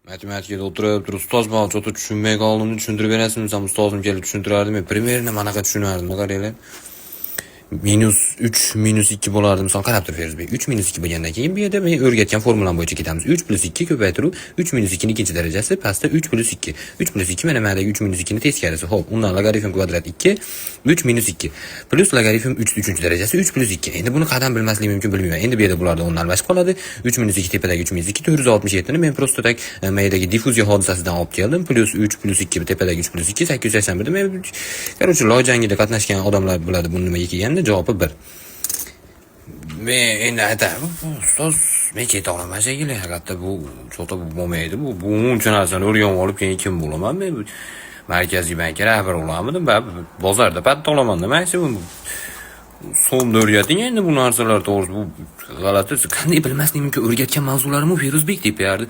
Matematikada o'tirib, ustoz bana çota tushunmay qoldim, tushuntirib berasizmi? Sen ustozim kelib tushuntirardi, men primerini manaqa tushunardim, qaranglar. -3 -2 bo'lardi. Misol qarab turibsiz. 3 -2 bo'lgandan keyin bu yerda men o'rgatgan formulam bo'yicha ketamiz. 3 + 2 ko'paytiruv 3 - 2 ning ikkinchi darajasi, pastda 3 + 2. 3 + 2 mana mendagi 3 - 2 ning teskarisi. Xo'p, undan logaritm kvadrat 2, 3 - 2 plus logaritm 3 ning 3-darajasi 3 + 2. Endi buni qadam bilmaslik mumkin, bilmayman. Endi bu yerda bularda o'ndan almashib qoladi. 3 - 2 tepadagi 3 - 2 467 ni men prosta tak maydagi diffuziya hodisasidan olib keldim. Plus 3 + 2 tepadagi 3 + 2 881. Men короче, loy jangida qatnashgan odamlar biladi buni nimaga kelganini. Javobi 1. Men endi aytaman, ustoz, men keta olaman shekilli, haqiqatda bu cho'ta bo'lmaydi. Bu uncha narsani o'rganib olib keyin kim bo'laman men? Markaziy bankka rahbar bo'lamanmi? Bozorda patta olaman maksimum. So'mda o'rgating endi bu narsalar to'g'risida. Bu g'alati. Qanday bilmaslik mumkin? O'rgatgan mavzularimni Feruzbek deb berdi.